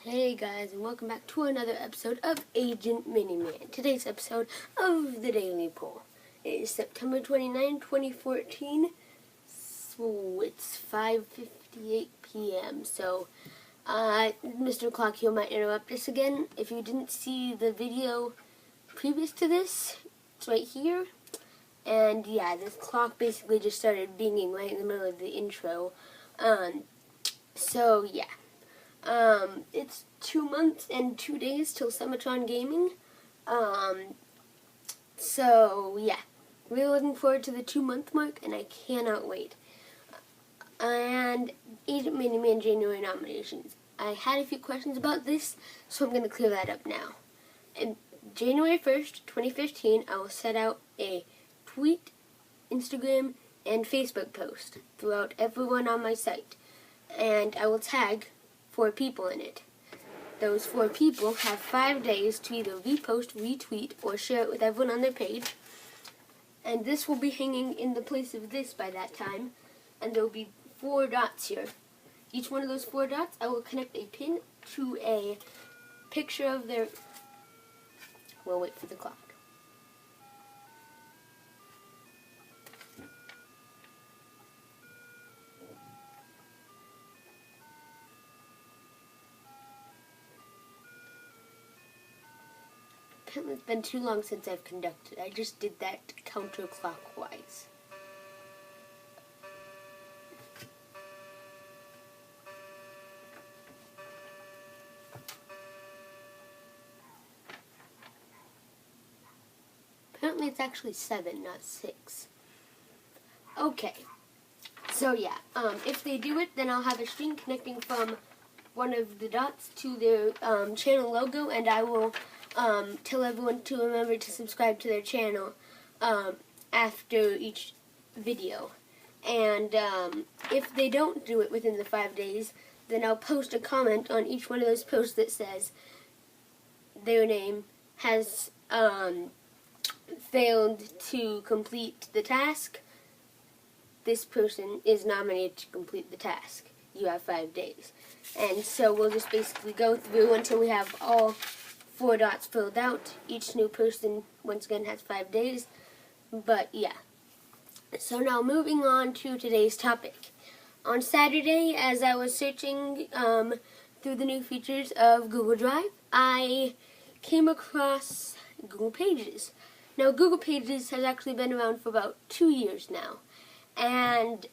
Hey guys, and welcome back to another episode of Agent MiniMan. Today's episode of the Daily Poll. It is September 29, 2014, so it's 5:58 p.m. So, Mr. Clock, you might interrupt us again. If you didn't see the video previous to this, it's right here. And yeah, this clock basically just started dinging right in the middle of the intro. So yeah. It's 2 months and 2 days till Summertron Gaming. So yeah, really looking forward to the 2-month mark, and I cannot wait. And Agent MiniMan January nominations. I had a few questions about this, so I'm going to clear that up now. And January 1st, 2015, I will set out a tweet, Instagram, and Facebook post throughout everyone on my site. And I will tag 4 people in it. Those 4 people have 5 days to either repost, retweet, or share it with everyone on their page. And this will be hanging in the place of this by that time. And there will be 4 dots here. Each one of those 4 dots, I will connect a pin to a picture of their... We'll wait for the clock. Apparently it's been too long since I've conducted. I just did that counterclockwise. Apparently it's actually 7, not 6. Okay. So yeah, if they do it, then I'll have a string connecting from one of the dots to their channel logo, and I will tell everyone to remember to subscribe to their channel after each video. And if they don't do it within the 5 days, then I'll post a comment on each one of those posts that says their name has failed to complete the task. This person is nominated to complete the task. You have 5 days. And so we'll just basically go through until we have all 4 dots filled out. Each new person, once again, has 5 days. But yeah. So now moving on to today's topic. On Saturday, as I was searching through the new features of Google Drive, I came across Google Pages. Now, Google Pages has actually been around for about 2 years now. And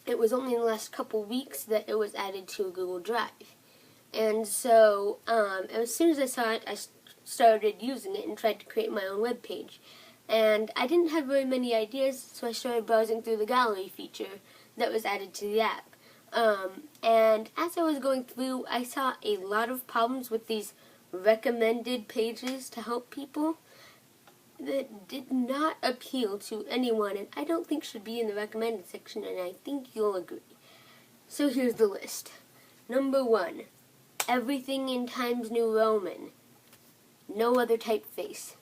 it was only in the last couple weeks that it was added to Google Drive. And so, as soon as I saw it, I started using it and tried to create my own web page. And I didn't have very many ideas, so I started browsing through the gallery feature that was added to the app. And as I was going through, I saw a lot of problems with these recommended pages to help people that did not appeal to anyone, and I don't think should be in the recommended section, and I think you'll agree. So here's the list. Number 1, everything in Times New Roman. No other typeface.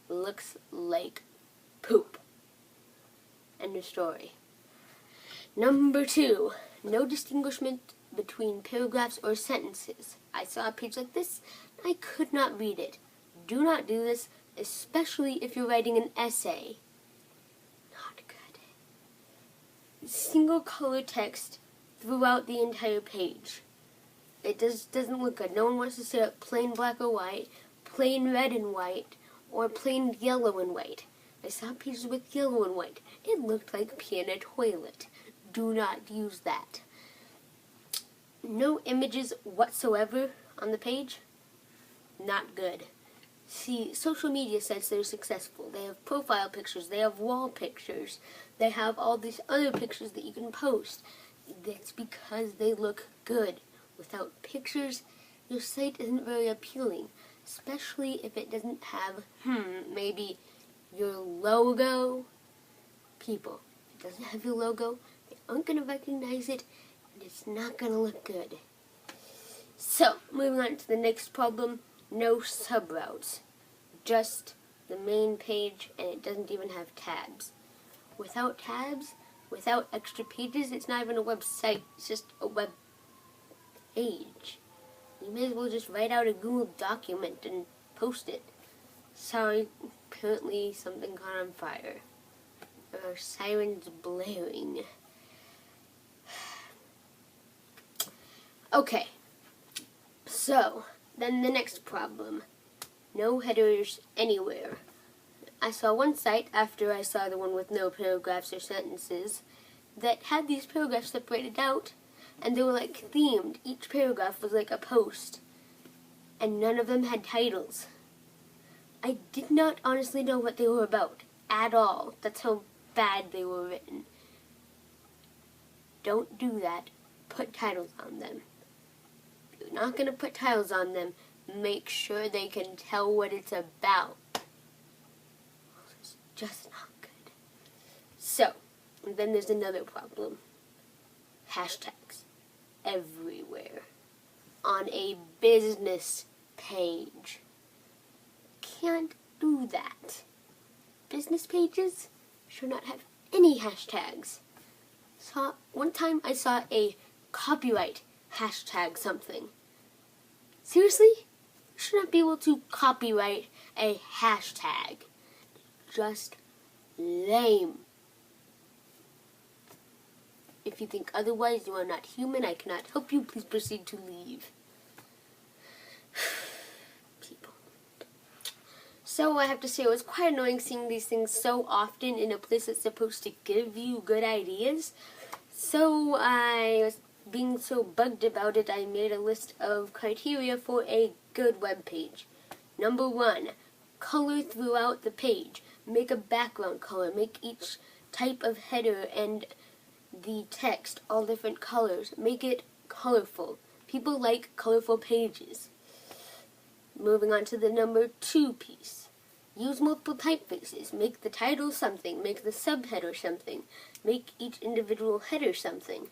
Looks like poop. End of story. Number 2, no distinguishment between paragraphs or sentences. I saw a page like this, I could not read it. Do not do this, especially if you're writing an essay. Not good. Single color text throughout the entire page. It doesn't look good. No one wants to set up plain black or white, plain red and white, or plain yellow and white. I saw pages with yellow and white. It looked like pee in a toilet. Do not use that. No images whatsoever on the page. Not good. See, social media sites that are successful, they have profile pictures, they have wall pictures, they have all these other pictures that you can post. That's because they look good. Without pictures, your site isn't very appealing, especially if it doesn't have, maybe your logo. People, if it doesn't have your logo, they aren't going to recognize it, and it's not going to look good. So, moving on to the next problem. No subroutes, just the main page, and it doesn't even have tabs. Without tabs, without extra pages, it's not even a website, it's just a web page. You may as well just write out a Google document and post it. Sorry, apparently something caught on fire. There are sirens blaring. Okay, so then the next problem. No headers anywhere. I saw one site, after I saw the one with no paragraphs or sentences, that had these paragraphs separated out, and they were like themed. Each paragraph was like a post, and none of them had titles. I did not honestly know what they were about at all. That's how bad they were written. Don't do that. Put titles on them. If you're not going to put titles on them, make sure they can tell what it's about. It's just not good. So, and then there's another problem. Hashtags. Everywhere. On a business page. Can't do that. Business pages should not have any hashtags. One time I saw a copyright hashtag something. Seriously? You should not be able to copyright a hashtag. Just lame. If you think otherwise, you are not human. I cannot help you. Please proceed to leave. People. So I have to say, it was quite annoying seeing these things so often in a place that's supposed to give you good ideas. So I was being so bugged about it, I made a list of criteria for a good web page. Number 1, color throughout the page. Make a background color. Make each type of header and the text all different colors. Make it colorful. People like colorful pages. Moving on to the number 2 piece. Use multiple typefaces. Make the title something. Make the subheader something. Make each individual header something.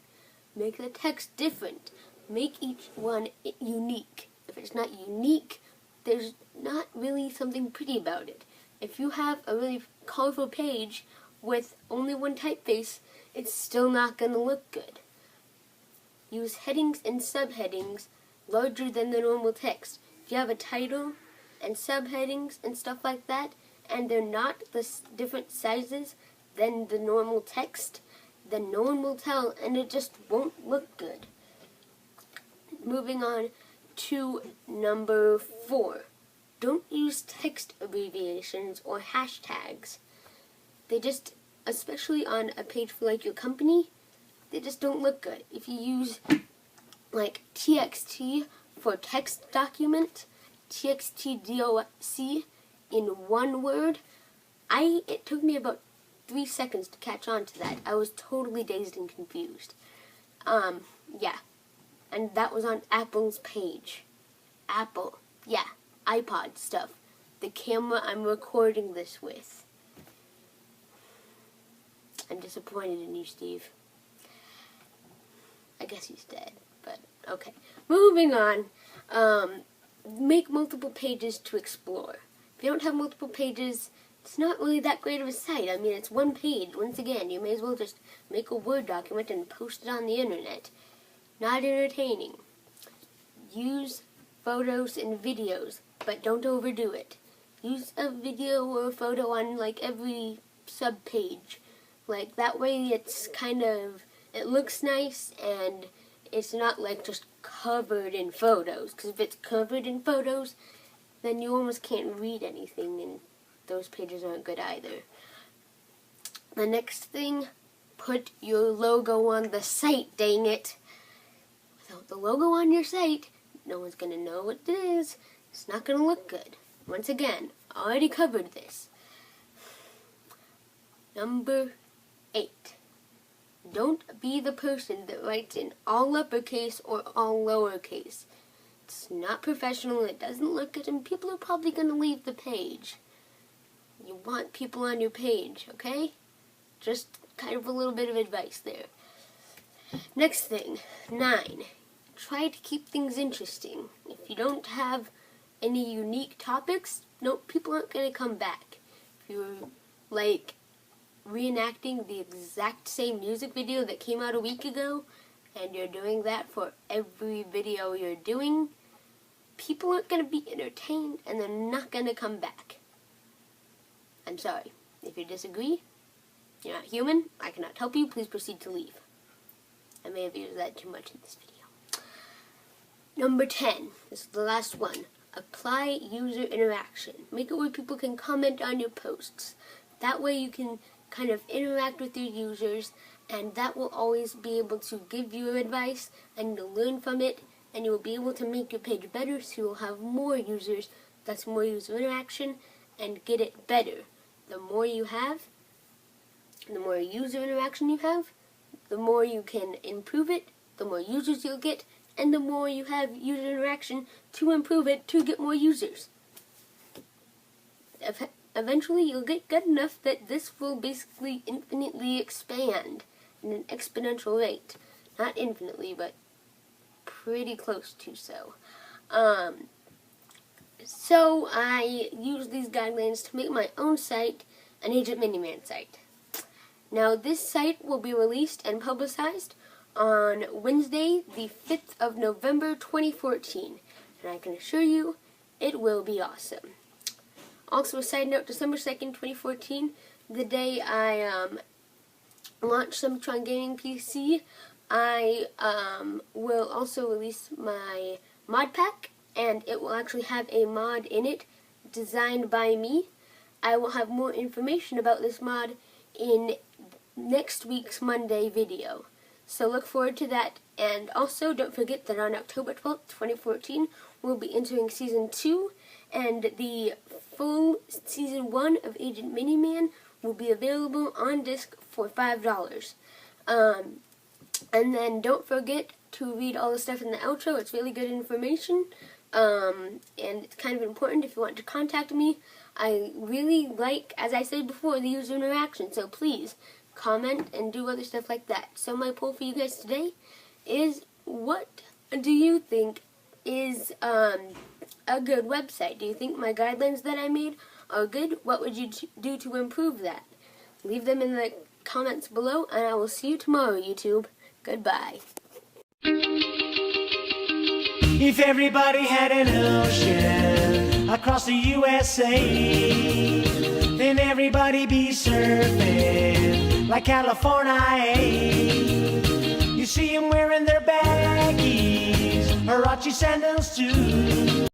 Make the text different. Make each one unique. If it's not unique, there's not really something pretty about it. If you have a really colorful page with only one typeface, it's still not going to look good. Use headings and subheadings larger than the normal text. If you have a title and subheadings and stuff like that, and they're not the different sizes than the normal text, then no one will tell, and it just won't look good. Moving on to number 4. Don't use text abbreviations or hashtags. They just, especially on a page for like your company, they just don't look good. If you use like TXT for text document, TXTDOC in one word, it took me about 3 seconds to catch on to that. I was totally dazed and confused. Yeah. And that was on Apple's page. Apple. Yeah. iPod stuff. The camera I'm recording this with. I'm disappointed in you, Steve. I guess he's dead, but okay. Moving on. Make multiple pages to explore. If you don't have multiple pages, it's not really that great of a site. I mean, it's one page. Once again, you may as well just make a Word document and post it on the internet. Not entertaining. Use photos and videos, but don't overdo it. Use a video or a photo on like every sub-page. Like that way it's kind of, it looks nice and it's not like just covered in photos. Because if it's covered in photos, then you almost can't read anything and those pages aren't good either. The next thing, put your logo on the site, dang it. Without the logo on your site, no one's going to know what it is. It's not going to look good. Once again, already covered this. Number 8. Don't be the person that writes in all uppercase or all lowercase. It's not professional, it doesn't look good, and people are probably going to leave the page. You want people on your page, okay? Just kind of a little bit of advice there. Next thing, 9. Try to keep things interesting. If you don't have any unique topics, no, people aren't going to come back. If you're, like, reenacting the exact same music video that came out a week ago, and you're doing that for every video you're doing, people aren't going to be entertained and they're not going to come back. I'm sorry. If you disagree, you're not human, I cannot help you, please proceed to leave. I may have used that too much in this video. Number 10, this is the last one. Apply user interaction. Make it where people can comment on your posts. That way you can kind of interact with your users, and that will always be able to give you advice, and you'll learn from it, and you will be able to make your page better, so you'll have more users, that's more user interaction, and get it better. The more you have, the more user interaction you have, the more you can improve it, the more users you'll get, and the more you have user interaction to improve it to get more users. Eventually you'll get good enough that this will basically infinitely expand in an exponential rate. Not infinitely, but pretty close to so. So I use these guidelines to make my own site, an Agent MiniMan site. Now this site will be released and publicized on Wednesday, the 5th of November 2014, and I can assure you it will be awesome. Also, a side note, December 2nd, 2014, the day I launched Summotron Gaming PC, I will also release my mod pack, and it will actually have a mod in it designed by me. I will have more information about this mod in next week's Monday video. So look forward to that, and also don't forget that on October 12th, 2014, we'll be entering Season 2, and the full Season 1 of Agent MiniMan will be available on disc for $5. And then don't forget to read all the stuff in the outro. It's really good information, and it's kind of important if you want to contact me. I really like, as I said before, the user interaction, so please comment and do other stuff like that. So my poll for you guys today is, what do you think is a good website? Do you think my guidelines that I made are good? What would you do to improve that? Leave them in the comments below, and I will see you tomorrow, YouTube. Goodbye. If everybody had an ocean across the USA, then everybody be surfing like California. You see them wearing their baggies, Huarache sandals too.